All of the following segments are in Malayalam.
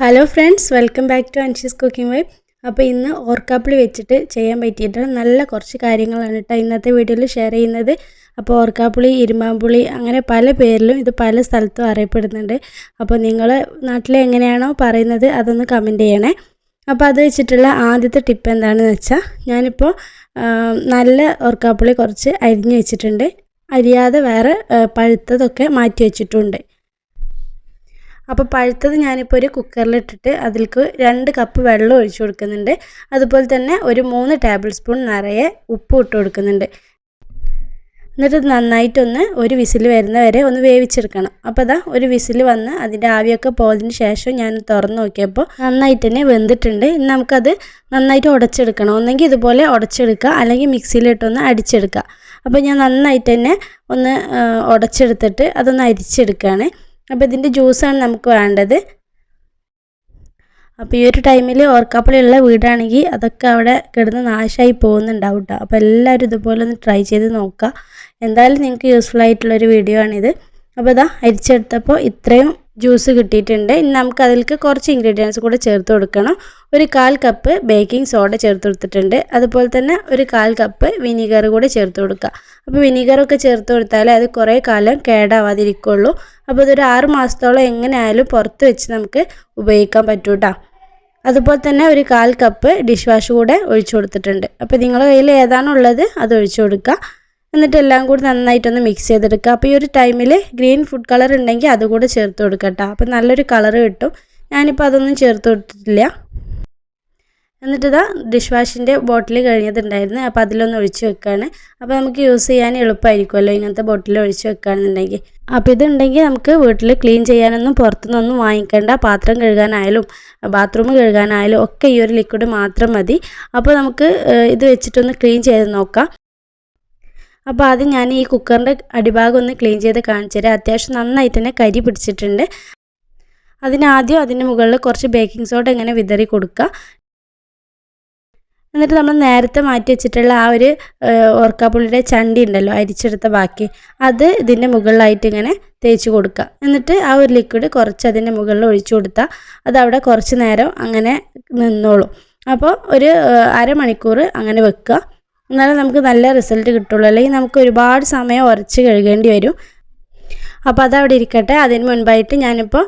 Hello friends, welcome back to Anshi's cooking vibe. അപ്പോൾ ഇന്ന് ഓർക്കാപ്പുളി വെച്ചിട്ട് ചെയ്യാൻ പറ്റിയിട്ട് നല്ല കുറച്ച് കാര്യങ്ങളാണ് കേട്ടോ ഇന്നത്തെ വീഡിയോയിൽ ഷെയർ ചെയ്യുന്നത്. അപ്പോൾ ഓർക്കാപ്പുളി, ഇരുമ്പാമ്പുളി അങ്ങനെ പല പേരിലും ഇത് പല സ്ഥലത്തും അറിയപ്പെടുന്നുണ്ട്. അപ്പോൾ നിങ്ങൾ നാട്ടിൽ എങ്ങനെയാണോ പറയുന്നത് അതൊന്ന് കമൻറ്റ് ചെയ്യണേ. അപ്പോൾ അത് വെച്ചിട്ടുള്ള ആദ്യത്തെ ടിപ്പ് എന്താണെന്ന് വെച്ചാൽ, ഞാനിപ്പോൾ നല്ല ഓർക്കാപ്പുളി കുറച്ച് അരിഞ്ഞ് വെച്ചിട്ടുണ്ട്. അരിയാതെ വേറെ പഴുത്തതൊക്കെ മാറ്റി വെച്ചിട്ടുണ്ട്. അപ്പോൾ പഴുത്തത് ഞാനിപ്പോൾ ഒരു കുക്കറിലിട്ടിട്ട് അതിലേക്ക് 2 കപ്പ് വെള്ളം ഒഴിച്ചു കൊടുക്കുന്നുണ്ട്. അതുപോലെ തന്നെ ഒരു 3 ടേബിൾ സ്പൂൺ നിറയെ ഉപ്പ് ഇട്ട് കൊടുക്കുന്നുണ്ട്. എന്നിട്ട് നന്നായിട്ടൊന്ന് ഒരു വിസിൽ വരുന്ന വരെ ഒന്ന് വേവിച്ചെടുക്കണം. അപ്പോൾ അതാ ഒരു വിസിൽ വന്ന് അതിൻ്റെ ആവിയൊക്കെ പോയതിന് ശേഷം ഞാൻ തുറന്ന് നോക്കിയപ്പോൾ നന്നായിട്ട് തന്നെ വെന്തിട്ടുണ്ട്. ഇനി നമുക്കത് നന്നായിട്ട് ഉടച്ചെടുക്കണം. ഒന്നെങ്കിൽ ഇതുപോലെ ഉടച്ചെടുക്കുക, അല്ലെങ്കിൽ മിക്സിയിലിട്ടൊന്ന് അടിച്ചെടുക്കുക. അപ്പോൾ ഞാൻ നന്നായിട്ട് തന്നെ ഒന്ന് ഉടച്ചെടുത്തിട്ട് അതൊന്ന് അരിച്ചെടുക്കുകയാണ്. അപ്പോൾ ഇതിൻ്റെ ജ്യൂസാണ് നമുക്ക് വേണ്ടത്. അപ്പോൾ ഈ ഒരു ടൈമിൽ ഓർക്കാപ്പുളിയുള്ള വീടാണെങ്കിൽ അതൊക്കെ അവിടെ കിടന്ന് നാശമായി പോകുന്നുണ്ടാവും കേട്ടോ. അപ്പോൾ എല്ലാവരും ഇതുപോലെ ഒന്ന് ട്രൈ ചെയ്ത് നോക്കുക. എന്തായാലും നിങ്ങൾക്ക് യൂസ്ഫുൾ ആയിട്ടുള്ളൊരു വീഡിയോ ആണിത്. അപ്പോൾ ഇതാ അരിച്ചെടുത്തപ്പോൾ ഇത്രയും ജ്യൂസ് കിട്ടിയിട്ടുണ്ട്. ഇനി നമുക്ക് അതിലേക്ക് കുറച്ച് ഇൻഗ്രീഡിയൻസ് കൂടെ ചേർത്ത് കൊടുക്കണം. ഒരു 1/4 കപ്പ് ബേക്കിംഗ് സോഡ ചേർത്ത് കൊടുത്തിട്ടുണ്ട്. അതുപോലെ തന്നെ ഒരു 1/4 കപ്പ് വിനീഗർ കൂടെ ചേർത്ത് കൊടുക്കുക. അപ്പോൾ വിനീഗറൊക്കെ ചേർത്ത് കൊടുത്താൽ അത് കുറേ കാലം കേടാവാതിരിക്കുള്ളൂ. അപ്പോൾ ഇതൊരു 6 മാസത്തോളം എങ്ങനെയായാലും പുറത്ത് വെച്ച് നമുക്ക് ഉപയോഗിക്കാൻ പറ്റും കേട്ടോ. അതുപോലെ തന്നെ ഒരു 1/4 കപ്പ് ഡിഷ് വാഷ് കൂടെ ഒഴിച്ചു കൊടുത്തിട്ടുണ്ട്. അപ്പോൾ നിങ്ങളുടെ കയ്യിൽ ഏതാണുള്ളത് അത് ഒഴിച്ചു കൊടുക്കുക. എന്നിട്ട് എല്ലാം കൂടി നന്നായിട്ടൊന്ന് മിക്സ് ചെയ്തെടുക്കുക. അപ്പോൾ ഈ ഒരു ടൈമിൽ ഗ്രീൻ ഫുഡ് കളർ ഉണ്ടെങ്കിൽ അതുകൂടെ ചേർത്ത് കൊടുക്കുക കേട്ടോ. അപ്പോൾ നല്ലൊരു കളർ കിട്ടും. ഞാനിപ്പോൾ അതൊന്നും ചേർത്ത് കൊടുത്തിട്ടില്ല. എന്നിട്ട് ഇതാ ഡിഷ് വാഷിൻ്റെ ബോട്ടിൽ കഴിഞ്ഞതുണ്ടായിരുന്നു. അപ്പോൾ അതിലൊന്ന് ഒഴിച്ച് വെക്കുകയാണ്. അപ്പോൾ നമുക്ക് യൂസ് ചെയ്യാൻ എളുപ്പമായിരിക്കുമല്ലോ ഇങ്ങനത്തെ ബോട്ടിൽ ഒഴിച്ച് വെക്കുകയാണെന്നുണ്ടെങ്കിൽ. അപ്പോൾ ഇതുണ്ടെങ്കിൽ നമുക്ക് വീട്ടിൽ ക്ലീൻ ചെയ്യാനൊന്നും പുറത്തുനിന്നൊന്നും വാങ്ങിക്കേണ്ട. പാത്രം കഴുകാനായാലും ബാത്റൂം കഴുകാനായാലും ഒക്കെ ഈ ഒരു ലിക്വിഡ് മാത്രം മതി. അപ്പോൾ നമുക്ക് ഇത് വെച്ചിട്ടൊന്ന് ക്ലീൻ ചെയ്ത് നോക്കാം. അപ്പോൾ ആദ്യം ഞാൻ ഈ കുക്കറിൻ്റെ അടിഭാഗം ഒന്ന് ക്ലീൻ ചെയ്ത് കാണിച്ചു തരാം. അത്യാവശ്യം നന്നായിട്ട് തന്നെ കരി പിടിച്ചിട്ടുണ്ട്. അതിനാദ്യം അതിന് മുകളിൽ കുറച്ച് ബേക്കിംഗ് സോഡ ഇങ്ങനെ വിതറി കൊടുക്കുക. എന്നിട്ട് നമ്മൾ നേരത്തെ മാറ്റി വെച്ചിട്ടുള്ള ആ ഒരു ഓർക്കാപ്പുളിയുടെ ചണ്ടി ഉണ്ടല്ലോ, അരിച്ചെടുത്ത ബാക്കി, അത് ഇതിൻ്റെ മുകളിലായിട്ട് ഇങ്ങനെ തേച്ച് കൊടുക്കുക. എന്നിട്ട് ആ ഒരു ലിക്വിഡ് കുറച്ച് അതിൻ്റെ മുകളിൽ ഒഴിച്ചു കൊടുത്താൽ അതവിടെ കുറച്ച് നേരം അങ്ങനെ നിന്നോളും. അപ്പോൾ ഒരു അരമണിക്കൂർ അങ്ങനെ വെക്കുക. എന്നാലും നമുക്ക് നല്ല റിസൾട്ട് കിട്ടുള്ളൂ. അല്ലെങ്കിൽ നമുക്ക് ഒരുപാട് സമയം ഉരച്ച് കഴുകേണ്ടി വരും. അപ്പോൾ അതവിടെ ഇരിക്കട്ടെ. അതിന് മുൻപായിട്ട് ഞാനിപ്പോൾ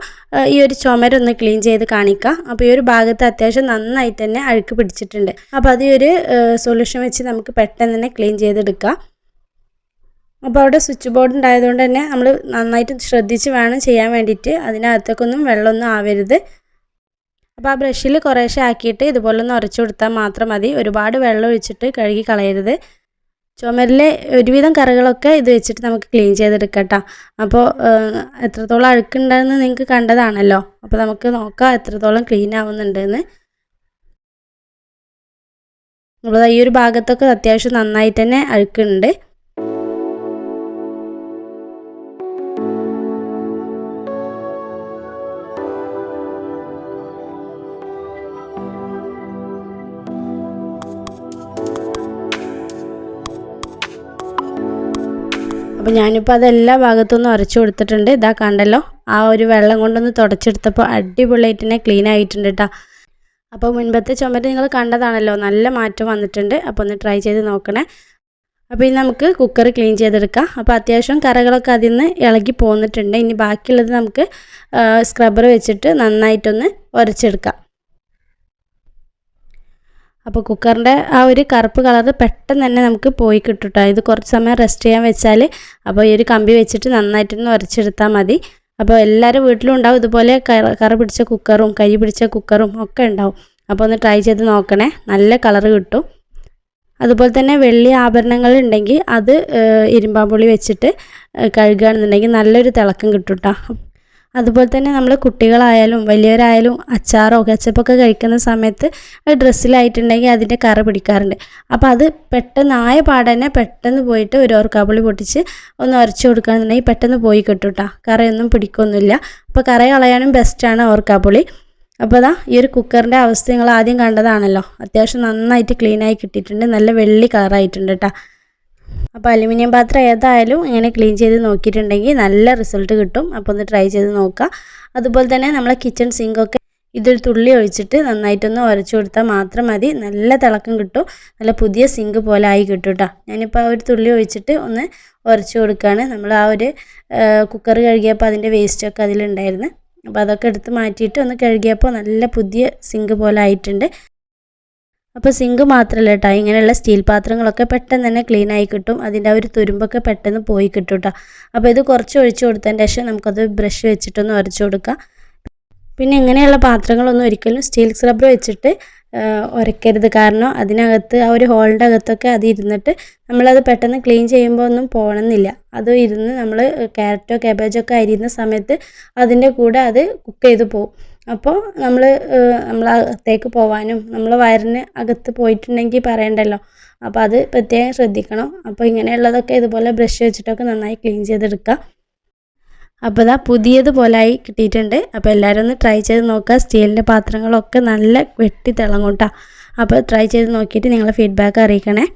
ഈ ഒരു ചുമരൊന്ന് ക്ലീൻ ചെയ്ത് കാണിക്കാം. അപ്പോൾ ഈ ഒരു ഭാഗത്ത് അത്യാവശ്യം നന്നായിട്ട് തന്നെ അഴുക്ക് പിടിച്ചിട്ടുണ്ട്. അപ്പോൾ അത് ഈ ഒരു സൊല്യൂഷൻ വെച്ച് നമുക്ക് പെട്ടെന്ന് തന്നെ ക്ലീൻ ചെയ്തെടുക്കാം. അപ്പോൾ അവിടെ സ്വിച്ച് ബോർഡ് ഉണ്ടായതുകൊണ്ട് തന്നെ നമ്മൾ നന്നായിട്ട് ശ്രദ്ധിച്ച് വേണം ചെയ്യാൻ വേണ്ടിയിട്ട്. അതിനകത്തേക്കൊന്നും വെള്ളമൊന്നും ആവരുത്. അപ്പോൾ ആ ബ്രഷിൽ കുറേശ്ശെ ആക്കിയിട്ട് ഇതുപോലെ ഒന്ന് ഉരച്ചു കൊടുത്താൽ മാത്രം മതി. ഒരുപാട് വെള്ളം ഒഴിച്ചിട്ട് കഴുകി കളയരുത്. ചുമരിലെ ഒരുവിധം കറകളൊക്കെ ഇത് വെച്ചിട്ട് നമുക്ക് ക്ലീൻ ചെയ്തെടുക്കാം കേട്ടോ. അപ്പോൾ എത്രത്തോളം അഴുക്കുണ്ടെന്ന് നിങ്ങൾക്ക് കണ്ടതാണല്ലോ. അപ്പോൾ നമുക്ക് നോക്കാം എത്രത്തോളം ക്ലീൻ ആവുന്നുണ്ടെന്ന്. അപ്പോൾ ഈ ഒരു ഭാഗത്തൊക്കെ അത്യാവശ്യം നന്നായിട്ട് തന്നെ അഴുക്കുണ്ട്. അപ്പോൾ ഞാനിപ്പോൾ അതെല്ലാ ഭാഗത്തുനിന്നും ഉരച്ചു കൊടുത്തിട്ടുണ്ട്. ഇതാ കണ്ടല്ലോ, ആ ഒരു വെള്ളം കൊണ്ടൊന്ന് തുടച്ചെടുത്തപ്പോൾ അടിപൊളിയായിട്ട് തന്നെ ക്ലീൻ ആയിട്ടുണ്ട് കേട്ടോ. അപ്പോൾ മുൻപത്തെ ചുമര് നിങ്ങൾ കണ്ടതാണല്ലോ, നല്ല മാറ്റം വന്നിട്ടുണ്ട്. അപ്പോൾ ഒന്ന് ട്രൈ ചെയ്ത് നോക്കണേ. അപ്പോൾ ഇനി നമുക്ക് കുക്കർ ക്ലീൻ ചെയ്തെടുക്കാം. അപ്പോൾ അത്യാവശ്യം കറകളൊക്കെ അതിൽ നിന്ന് ഇളകി പോന്നിട്ടുണ്ട്. ഇനി ബാക്കിയുള്ളത് നമുക്ക് സ്ക്രബ്ബർ വെച്ചിട്ട് നന്നായിട്ടൊന്ന് ഉരച്ചെടുക്കാം. അപ്പോൾ കുക്കറിൻ്റെ ആ ഒരു കറുപ്പ് കളർ പെട്ടെന്ന് തന്നെ നമുക്ക് പോയി കിട്ടും കേട്ടോ. ഇത് കുറച്ച് സമയം റെസ്റ്റ് ചെയ്യാൻ വെച്ചാൽ, അപ്പോൾ ഈ ഒരു കമ്പി വെച്ചിട്ട് നന്നായിട്ടൊന്ന് ഉരച്ചെടുത്താൽ മതി. അപ്പോൾ എല്ലാവരും വീട്ടിലും ഉണ്ടാവും ഇതുപോലെ കറ പിടിച്ച കുക്കറും കരി പിടിച്ച കുക്കറും ഒക്കെ ഉണ്ടാവും. അപ്പോൾ ഒന്ന് ട്രൈ ചെയ്ത് നോക്കണേ, നല്ല കളർ കിട്ടും. അതുപോലെ തന്നെ വെള്ളി ആഭരണങ്ങൾ ഉണ്ടെങ്കിൽ അത് ഇരുമ്പാമ്പുളി വെച്ചിട്ട് കഴുകുകയാണെന്നുണ്ടെങ്കിൽ നല്ലൊരു തിളക്കം കിട്ടും കേട്ടോ. അതുപോലെ തന്നെ നമ്മൾ കുട്ടികളായാലും വലിയവരായാലും അച്ചാറോ കെച്ചപ്പൊക്കെ കഴിക്കുന്ന സമയത്ത് ഡ്രസ്സിലായിട്ടുണ്ടെങ്കിൽ അതിൻ്റെ കറ പിടിക്കാറുണ്ട്. അപ്പോൾ അത് പെട്ടെന്ന് ആയ പാടന്നെ പെട്ടെന്ന് പോയിട്ട് ഒരു ഓർക്കാപ്പുളി പൊട്ടിച്ച് ഒന്ന് ഉരച്ച് കൊടുക്കുകയാണെന്നുണ്ടെങ്കിൽ പെട്ടെന്ന് പോയി കിട്ടും കേട്ടോ. കറയൊന്നും പിടിക്കൊന്നുമില്ല. അപ്പോൾ കറ കളയാനും ബെസ്റ്റാണ് ഓർക്കാപ്പുളി. അപ്പോൾ അതാ ഈ ഒരു കുക്കറിൻ്റെ അവസ്ഥ നിങ്ങൾ ആദ്യം കണ്ടതാണല്ലോ. അത്യാവശ്യം നന്നായിട്ട് ക്ലീനായി കിട്ടിയിട്ടുണ്ട്. നല്ല വെള്ളി കളറായിട്ടുണ്ട് കേട്ടോ. അപ്പോൾ അലുമിനിയം പാത്രം ഏതായാലും ഇങ്ങനെ ക്ലീൻ ചെയ്ത് നോക്കിയിട്ടുണ്ടെങ്കിൽ നല്ല റിസൾട്ട് കിട്ടും. അപ്പോൾ ഒന്ന് ട്രൈ ചെയ്ത് നോക്കുക. അതുപോലെ തന്നെ നമ്മളെ കിച്ചൺ സിങ്കൊക്കെ ഇതൊരു തുള്ളി ഒഴിച്ചിട്ട് നന്നായിട്ടൊന്ന് ഉരച്ചു കൊടുത്താൽ മാത്രം മതി. നല്ല തിളക്കം കിട്ടും, നല്ല പുതിയ സിങ്ക് പോലെ ആയി കിട്ടും കേട്ടോ. ഞാനിപ്പോൾ ആ ഒരു തുള്ളി ഒഴിച്ചിട്ട് ഒന്ന് ഉരച്ചു കൊടുക്കുകയാണ്. നമ്മൾ ആ ഒരു കുക്കർ കഴുകിയപ്പോൾ അതിൻ്റെ വേസ്റ്റൊക്കെ അതിലുണ്ടായിരുന്നു. അപ്പോൾ അതൊക്കെ എടുത്ത് മാറ്റിയിട്ട് ഒന്ന് കഴുകിയപ്പോൾ നല്ല പുതിയ സിങ്ക് പോലെ ആയിട്ടുണ്ട്. അപ്പോൾ സിങ്ക് മാത്രമല്ല കേട്ടോ, ഇങ്ങനെയുള്ള സ്റ്റീൽ പാത്രങ്ങളൊക്കെ പെട്ടെന്ന് തന്നെ ക്ലീൻ ആയി കിട്ടും. അതിൻ്റെ ആ ഒരു തുരുമ്പൊക്കെ പെട്ടെന്ന് പോയി കിട്ടും കേട്ടോ. അപ്പോൾ ഇത് കുറച്ച് ഒഴിച്ച് കൊടുത്തതിന് ശേഷം നമുക്കത് ബ്രഷ് വെച്ചിട്ടൊന്ന് ഉരച്ചു കൊടുക്കാം. പിന്നെ ഇങ്ങനെയുള്ള പാത്രങ്ങളൊന്നും ഒരിക്കലും സ്റ്റീൽ സ്ക്രബ്ബർ വെച്ചിട്ട് ഉരയ്ക്കരുത്. കാരണം അതിനകത്ത് ആ ഒരു ഹോളിൻ്റെ അകത്തൊക്കെ അത് ഇരുന്നിട്ട് നമ്മളത് പെട്ടെന്ന് ക്ലീൻ ചെയ്യുമ്പോൾ ഒന്നും പോകണമെന്നില്ല. അത് ഇരുന്ന് നമ്മൾ ക്യാരറ്റോ കാബേജോ ഒക്കെ അരിയുന്ന സമയത്ത് അതിൻ്റെ കൂടെ അത് കുക്ക് ചെയ്ത് പോകും. അപ്പോൾ നമ്മളകത്തേക്ക് പോകാനും നമ്മൾ വയറിന് അകത്ത് പോയിട്ടുണ്ടെങ്കിൽ പറയണ്ടല്ലോ. അപ്പോൾ അത് പ്രത്യേകം ശ്രദ്ധിക്കണം. അപ്പോൾ ഇങ്ങനെയുള്ളതൊക്കെ ഇതുപോലെ ബ്രഷ് വെച്ചിട്ടൊക്കെ നന്നായി ക്ലീൻ ചെയ്തെടുക്കുക. അപ്പോൾ ഇതാ പുതിയതുപോലായി കിട്ടിയിട്ടുണ്ട്. അപ്പോൾ എല്ലാവരും ഒന്ന് ട്രൈ ചെയ്ത് നോക്കുക. സ്റ്റീലിൻ്റെ പാത്രങ്ങളൊക്കെ നല്ല വെട്ടി തിളങ്ങും കേട്ടോ. അപ്പോൾ ട്രൈ ചെയ്ത് നോക്കിയിട്ട് നിങ്ങളുടെ ഫീഡ്ബാക്ക് അറിയിക്കണേ.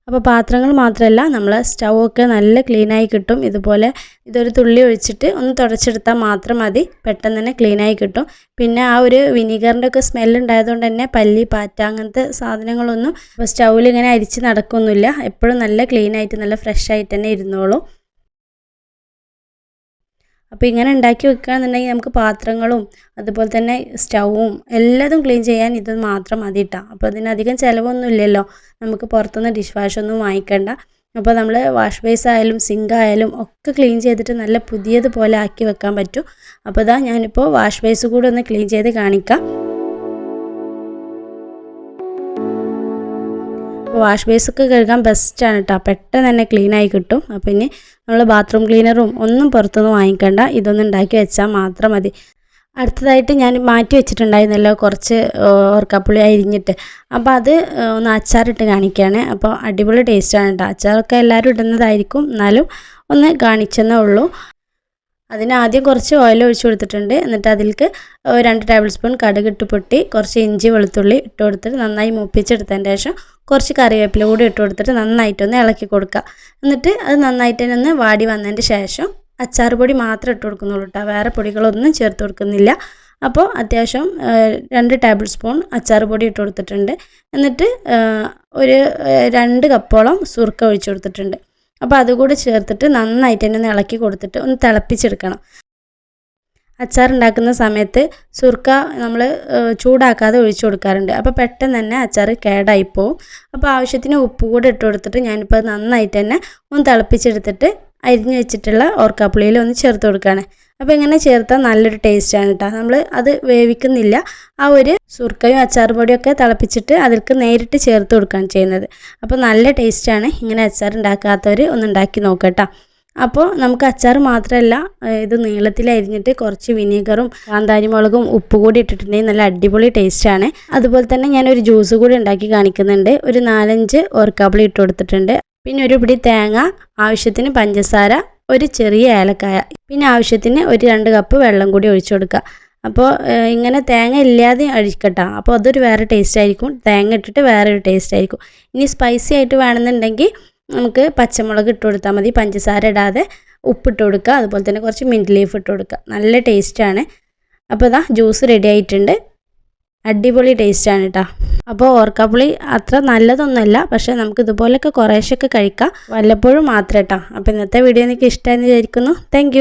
അപ്പോൾ പാത്രങ്ങൾ മാത്രമല്ല, നമ്മൾ സ്റ്റൗവൊക്കെ നല്ല ക്ലീനായി കിട്ടും. ഇതുപോലെ ഇതൊരു തുള്ളി ഒഴിച്ചിട്ട് ഒന്ന് തുടച്ചെടുത്താൽ മാത്രം മതി, പെട്ടെന്ന് തന്നെ ക്ലീനായി കിട്ടും. പിന്നെ ആ ഒരു വിനീഗറിൻ്റെ ഒക്കെ സ്മെല്ലുണ്ടായതുകൊണ്ട് തന്നെ പല്ലി, പാറ്റ അങ്ങനത്തെ സാധനങ്ങളൊന്നും ഇപ്പോൾ സ്റ്റൗവിൽ ഇങ്ങനെ അരിച്ച് നടക്കൊന്നുമില്ല. എപ്പോഴും നല്ല ക്ലീനായിട്ട് നല്ല ഫ്രഷ് ആയിട്ട് തന്നെ ഇരുന്നോളും. അപ്പോൾ ഇങ്ങനെ ഉണ്ടാക്കി വെക്കുകയാണെന്നുണ്ടെങ്കിൽ നമുക്ക് പാത്രങ്ങളും അതുപോലെ തന്നെ സ്റ്റൗവും എല്ലാതും ക്ലീൻ ചെയ്യാൻ ഇത് മാത്രം മതി കേട്ടോ. അപ്പോൾ അതിനധികം ചിലവൊന്നും ഇല്ലല്ലോ, നമുക്ക് പുറത്തുനിന്ന് ഡിഷ് വാഷൊന്നും വാങ്ങിക്കണ്ട. അപ്പോൾ നമ്മൾ വാഷ് ബേസ് ആയാലും സിങ്ക് ആയാലും ഒക്കെ ക്ലീൻ ചെയ്തിട്ട് നല്ല പുതിയതുപോലെ ആക്കി വെക്കാൻ പറ്റും. അപ്പോൾ ഇതാ ഞാനിപ്പോൾ വാഷ് ബേസ് കൂടെ ഒന്ന് ക്ലീൻ ചെയ്ത് കാണിക്കാം. വാഷ് ബേസൊക്കെ കഴുകാൻ ബെസ്റ്റാണ് കേട്ടോ, പെട്ടെന്ന് തന്നെ ക്ലീനായി കിട്ടും. അപ്പോൾ ഇനി നമ്മൾ ബാത്റൂം ക്ലീനറും ഒന്നും പുറത്തുനിന്ന് വാങ്ങിക്കണ്ട, ഇതൊന്നും ഉണ്ടാക്കി വെച്ചാൽ മാത്രം മതി. അടുത്തതായിട്ട് ഞാൻ മാറ്റി വെച്ചിട്ടുണ്ടായിരുന്നല്ലോ കുറച്ച് ഓർക്കാപ്പുളി അരിഞ്ഞിട്ട്, അപ്പോൾ അത് ഒന്ന് അച്ചാറിട്ട് കാണിക്കുകയാണ്. അപ്പോൾ അടിപൊളി ടേസ്റ്റാണ് കേട്ടോ. അച്ചാറൊക്കെ എല്ലാവരും ഇടുന്നതായിരിക്കും, എന്നാലും ഒന്ന് കാണിച്ചെന്നേ ഉള്ളൂ. അതിന് ആദ്യം കുറച്ച് ഓയിൽ ഒഴിച്ച് കൊടുത്തിട്ടുണ്ട്. എന്നിട്ട് അതിലേക്ക് 2 ടേബിൾ സ്പൂൺ കടുക് ഇട്ട് പൊട്ടി കുറച്ച് ഇഞ്ചി വെളുത്തുള്ളി ഇട്ട് കൊടുത്തിട്ട് നന്നായി മൂപ്പിച്ചെടുത്തതിന് ശേഷം കുറച്ച് കറിവേപ്പില കൂടി ഇട്ട് കൊടുത്തിട്ട് നന്നായിട്ടൊന്ന് ഇളക്കി കൊടുക്കുക. എന്നിട്ട് അത് നന്നായിട്ട് തന്നെ ഒന്ന് വാടി വന്നതിന് ശേഷം അച്ചാർ പൊടി മാത്രം ഇട്ട് കൊടുക്കുന്നുള്ളൂ കേട്ടോ, വേറെ പൊടികളൊന്നും ചേർത്ത് കൊടുക്കുന്നില്ല. അപ്പോൾ അത്യാവശ്യം 2 ടേബിൾ സ്പൂൺ അച്ചാർ പൊടി ഇട്ട് കൊടുത്തിട്ടുണ്ട്. എന്നിട്ട് ഒരു 2 കപ്പോളം സുർക്ക ഒഴിച്ച് കൊടുത്തിട്ടുണ്ട്. അപ്പോൾ അതുകൂടി ചേർത്തിട്ട് നന്നായിട്ട് തന്നെ ഇളക്കി കൊടുത്തിട്ട് ഒന്ന് തിളപ്പിച്ചെടുക്കണം. അച്ചാർ ഉണ്ടാക്കുന്ന സമയത്ത് സുർക്ക നമ്മൾ ചൂടാക്കാതെ ഒഴിച്ചു കൊടുക്കാറുണ്ട്. അപ്പോൾ പെട്ടെന്ന് തന്നെ അച്ചാർ കേടായിപ്പോവും. അപ്പോൾ ആവശ്യത്തിന് ഉപ്പ് കൂടി ഇട്ട് കൊടുത്തിട്ട് ഞാനിപ്പോൾ അത് നന്നായിട്ട് തന്നെ ഒന്ന് തിളപ്പിച്ചെടുത്തിട്ട് അരിഞ്ഞ് വെച്ചിട്ടുള്ള ഓർക്കാപ്പുളിയിൽ ഒന്ന് ചേർത്ത് കൊടുക്കുകയാണ്. അപ്പോൾ ഇങ്ങനെ ചേർത്താൽ നല്ലൊരു ടേസ്റ്റാണ് കേട്ടോ. നമ്മൾ അത് വേവിക്കുന്നില്ല, ആ ഒരു സുർക്കയും അച്ചാർ പൊടിയൊക്കെ തിളപ്പിച്ചിട്ട് അതിലേക്ക് നേരിട്ട് ചേർത്ത് കൊടുക്കുകയാണ് ചെയ്യുന്നത്. അപ്പോൾ നല്ല ടേസ്റ്റാണ്. ഇങ്ങനെ അച്ചാർ ഉണ്ടാക്കാത്തവർ ഒന്ന് ഉണ്ടാക്കി നോക്കട്ടോ. അപ്പോൾ നമുക്ക് അച്ചാർ മാത്രമല്ല, ഇത് നീളത്തിൽ അരിഞ്ഞിട്ട് കുറച്ച് വിനീഗറും കാന്താരി മുളകും ഉപ്പ് കൂടി ഇട്ടിട്ടുണ്ടെങ്കിൽ നല്ല അടിപൊളി ടേസ്റ്റാണ്. അതുപോലെ തന്നെ ഞാനൊരു ജ്യൂസ് കൂടി ഉണ്ടാക്കി കാണിക്കുന്നുണ്ട്. ഒരു 4-5 ഓർക്കാപ്പുളി ഇട്ട് കൊടുത്തിട്ടുണ്ട്. പിന്നെ ഒരു പിടി തേങ്ങ, ആവശ്യത്തിന് പഞ്ചസാര, ഒരു ചെറിയ ഏലക്കായ, പിന്നെ ആവശ്യത്തിന് ഒരു 2 കപ്പ് വെള്ളം കൂടി ഒഴിച്ചു കൊടുക്കുക. അപ്പോൾ ഇങ്ങനെ തേങ്ങ ഇല്ലാതെ അഴിക്കട്ടോ, അപ്പോൾ അതൊരു വേറെ ടേസ്റ്റ് ആയിരിക്കും. തേങ്ങ ഇട്ടിട്ട് വേറൊരു ടേസ്റ്റ് ആയിരിക്കും. ഇനി സ്പൈസി ആയിട്ട് വേണമെന്നുണ്ടെങ്കിൽ നമുക്ക് പച്ചമുളക് ഇട്ട് കൊടുത്താൽ മതി, പഞ്ചസാര ഇടാതെ ഉപ്പിട്ട് കൊടുക്കുക. അതുപോലെ തന്നെ കുറച്ച് മിൻറ്റ് ലീഫ് ഇട്ട് കൊടുക്കുക. നല്ല ടേസ്റ്റാണ്. അപ്പോൾ ഇതാ ജ്യൂസ് റെഡി ആയിട്ടുണ്ട്. അടിപൊളി ടേസ്റ്റാണ് കേട്ടോ. അപ്പോൾ ഓർക്കാപ്പുളി അത്ര നല്ലതൊന്നുമല്ല, പക്ഷേ നമുക്ക് ഇതുപോലെയൊക്കെ കുറേശ്ശൊക്കെ കഴിക്കാം, വല്ലപ്പോഴും മാത്രം കേട്ടോ. അപ്പോൾ ഇന്നത്തെ വീഡിയോ എനിക്ക് ഇഷ്ടമായെന്ന് വിചാരിക്കുന്നു. താങ്ക്